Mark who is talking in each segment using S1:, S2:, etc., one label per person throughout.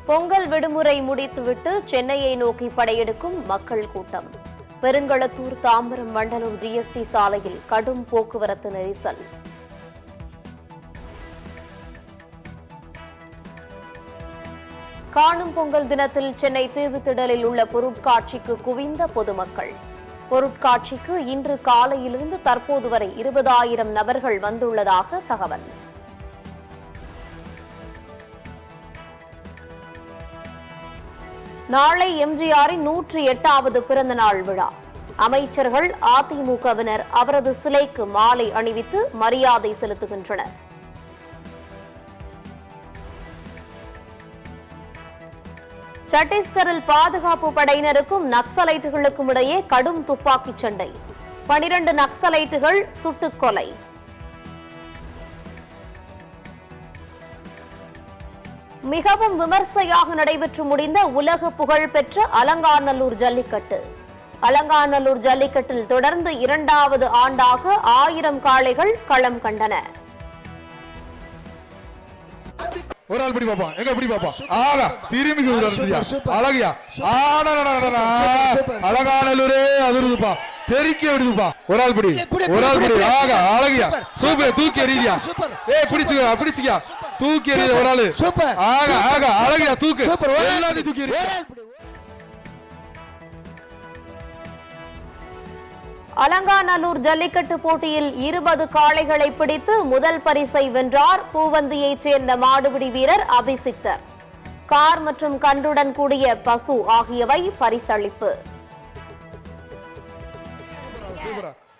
S1: பொங்கல் விடுமுறை முடித்துவிட்டு சென்னையை நோக்கி படையெடுக்கும் மக்கள் கூட்டம். பெருங்களத்தூர் தாம்பரம் வண்டலூர் ஜிஎஸ்டி சாலையில் கடும் போக்குவரத்து நெரிசல். காணும் பொங்கல் தினத்தில் சென்னை தீவுத்திடலில் உள்ள பொருட்காட்சிக்கு குவிந்த பொதுமக்கள். பொருட்காட்சிக்கு இன்று காலையிலிருந்து தற்போது வரை 20,000 நபர்கள் வந்துள்ளதாக தகவல். நாளை எம்ஜிஆரின் 108வது பிறந்த நாள் விழா. அமைச்சர்கள், அதிமுகவினர் அவரது சிலைக்கு மாலை அணிவித்து மரியாதை செலுத்துகின்றனர். சத்தீஸ்கரில் பாதுகாப்பு படையினருக்கும் நக்சலைட்டுகளுக்கும் இடையே கடும் துப்பாக்கிச் சண்டை. 12 நக்சலைட்டுகள் சுட்டுக் கொலை. மிகவும் விமர்சையாக நடைபெற்று முடிந்த உலக புகழ்பெற்ற அலங்காநல்லூர் ஜல்லிக்கட்டு. அலங்காநல்லூர் ஜல்லிக்கட்டில் தொடர்ந்து 2வது ஆண்டாக 1000 காளைகள் களம் கண்டன.
S2: ஒரு ஆள் பிடி பாப்பா, எங்க பிடி பாப்பா, ஆகா திரும்பி அழகியா அலங்காநல்லூரே அதிருதுப்பா, தெரிக்க விடுதுப்பா. ஒரு ஆள் பிடி, ஒரு ஆள் பிடி, ஆகா அழகியா சூப்பர், தூக்கி எறியா, பிடிச்சுக்க பிடிச்சுக்கியா, தூக்கி எறிய ஒரு ஆளு, ஆகா ஆகா அழகியா தூக்கு, எல்லாத்தையும் தூக்கி எறிய.
S1: அலங்காநல்லூர் ஜல்லிக்கட்டு போட்டியில் 20 காளைகளை பிடித்து முதல் பரிசை வென்றார் பூவந்தியைச் சேர்ந்த மாடுபிடி வீரர் அபிசித்தர். கார் மற்றும் கன்றுடன் கூடிய பசு ஆகியவை பரிசளிப்பு.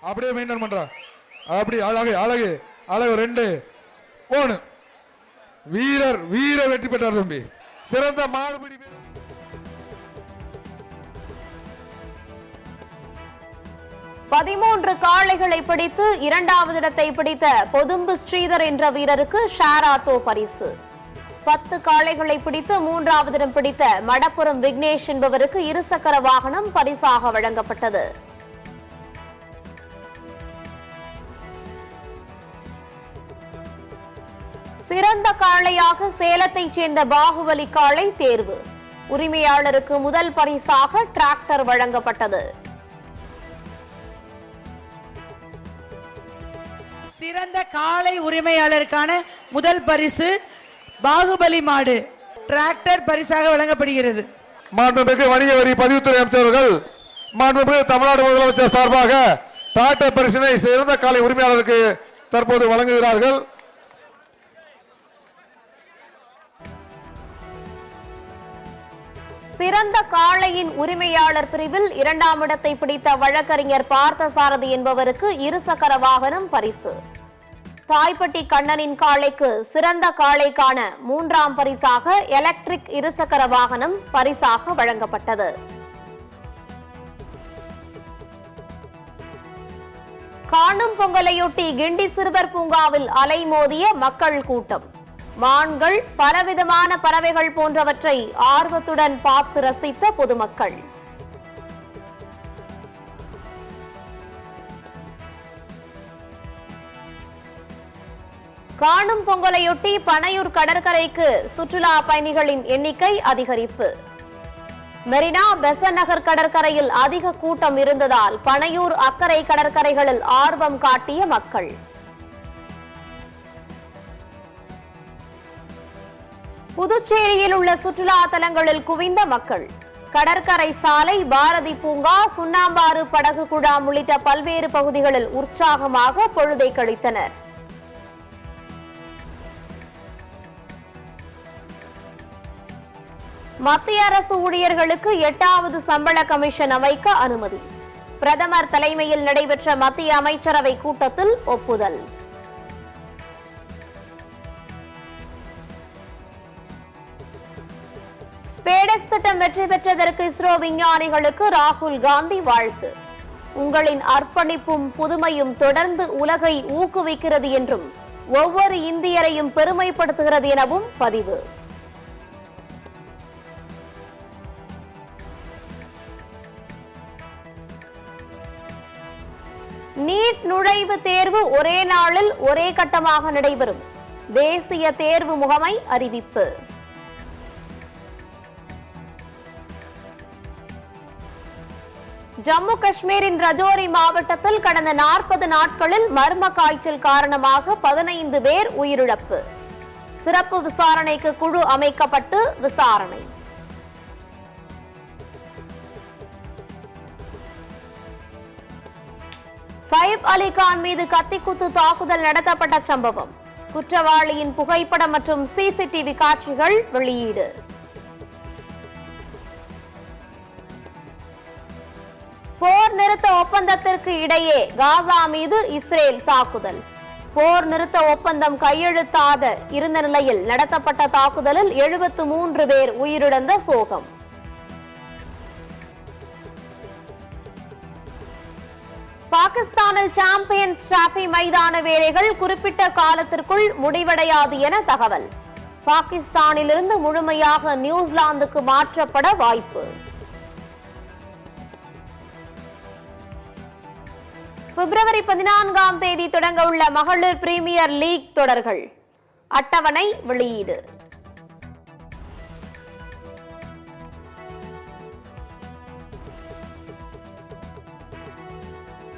S2: அப்படியே மெயின்டைன் பண்ற, அப்படி அழகு அழகு அழகு 2 1. வீரர் வீர வெற்றி பெற்றார் தம்பி, சிறந்த மாடுபிடி வீரர்.
S1: 13 காளைகளை பிடித்து 2வது இடத்தை பிடித்த பொதும்பு ஸ்ரீதர் என்ற வீரருக்கு ஷேர் ஆட்டோ பரிசு. 10 காளைகளை பிடித்து 3வது இடம் பிடித்த மடப்புரம் விக்னேஷ் என்பவருக்கு இருசக்கர வாகனம் பரிசாக வழங்கப்பட்டது. சிறந்த காளையாக சேலத்தைச் சேர்ந்த பாகுபலி காளை தேர்வு. உரிமையாளருக்கு முதல் பரிசாக டிராக்டர் வழங்கப்பட்டது.
S3: சிறந்த காளை உரிமையாளருக்கான முதல் பரிசு பாகுபலி மாடு டிராக்டர் பரிசாக வழங்கப்படுகிறது.
S2: மாண்புமிகு வணிக வரி பதிவுத்துறை அமைச்சர்கள், மாண்புமிகு தமிழ்நாடு முதலமைச்சர் சார்பாக டிராக்டர் பரிசினை சிறந்த காளை உரிமையாளருக்கு தற்போது வழங்குகிறார்கள்.
S1: சிறந்த காளையின் உரிமையாளர் பிரிவில் 2ஆம் இடத்தை பிடித்த வழக்கறிஞர் பார்த்தசாரதி என்பவருக்கு இருசக்கர வாகனம் பரிசு. தாய்ப்பட்டி கண்ணனின் காளைக்கு சிறந்த காளைக்கான 3ஆம் பரிசாக எலக்ட்ரிக் இருசக்கர வாகனம் பரிசாக வழங்கப்பட்டது. காணும் பொங்கலையொட்டி கிண்டி சிறுவர் பூங்காவில் அலைமோதிய மக்கள் கூட்டம். மான்கள், பலவிதமான பறவைகள் போன்றவற்றை ஆர்வத்துடன் பார்த்து ரசித்த பொதுமக்கள். காணும் பொங்கலையொட்டி பனையூர் கடற்கரைக்கு சுற்றுலா பயணிகளின் எண்ணிக்கை அதிகரிப்பு. மெரினா, பெசன்ட் நகர் கடற்கரையில் அதிக கூட்டம் இருந்ததால் பனையூர், அக்கரை கடற்கரைகளில் ஆர்வம் காட்டிய மக்கள். புதுச்சேரியில் உள்ள சுற்றுலா தலங்களில் குவிந்த மக்கள். கடற்கரை சாலை, பாரதி பூங்கா, சுண்ணாம்பாறு படகு குழாம் உள்ளிட்ட பல்வேறு பகுதிகளில் உற்சாகமாக பொழுதை கழித்தனர். மத்திய அரசு ஊழியர்களுக்கு 8வது சம்பள கமிஷன் அமைக்க அனுமதி. பிரதமர் தலைமையில் நடைபெற்ற மத்திய அமைச்சரவை கூட்டத்தில் ஒப்புதல். ஸ்பேடெக்ஸ் திட்டம் வெற்றி பெற்றதற்கு இஸ்ரோ விஞ்ஞானிகளுக்கு ராகுல் காந்தி வாழ்த்து. உங்களின் அர்ப்பணிப்பும் புதுமையும் தொடர்ந்து உலகை ஊக்குவிக்கிறது என்றும் ஒவ்வொரு இந்தியரையும் பெருமைப்படுத்துகிறது எனவும் பதிவு. நீட் நுழைவுத் தேர்வு ஒரே நாளில் ஒரே கட்டமாக நடைபெறும். தேசிய தேர்வு முகமை அறிவிப்பு. ஜம்மு காஷ்மீரின் ரஜோரி மாவட்டத்தில் கடந்த 40 நாட்களில் மர்ம காய்ச்சல் காரணமாக 15 பேர் உயிரிழப்பு. சிறப்பு விசாரணைக்கு குழு அமைக்கப்பட்டு விசாரணை. சைப் அலி கான் மீது கத்திக்குத்து தாக்குதல் நடத்தப்பட்ட சம்பவம். குற்றவாளியின் புகைப்படம் மற்றும் சிசிடிவி காட்சிகள் வெளியீடு. போர் நிறுத்த ஒப்பந்தத்திற்கு இடையே காசா மீது இஸ்ரேல் தாக்குதல். போர் நிறுத்த ஒப்பந்தம் கையெழுத்தாக இருந்த நிலையில் நடத்தப்பட்ட தாக்குதலில் 73 பேர் உயிரிழந்த சோகம். பாகிஸ்தானில் சாம்பியன்ஸ் டிராபி மைதான வேலைகள் குறிப்பிட்ட காலத்திற்குள் முடிவடையாது என தகவல். பாகிஸ்தானிலிருந்து முழுமையாக நியூசிலாந்துக்கு மாற்றப்பட வாய்ப்பு. பிப்ரவரி 14ஆம் தேதி தொடங்க உள்ள மகளிர் பிரீமியர் லீக் தொடர்கள் அட்டவணை வெளியீடு.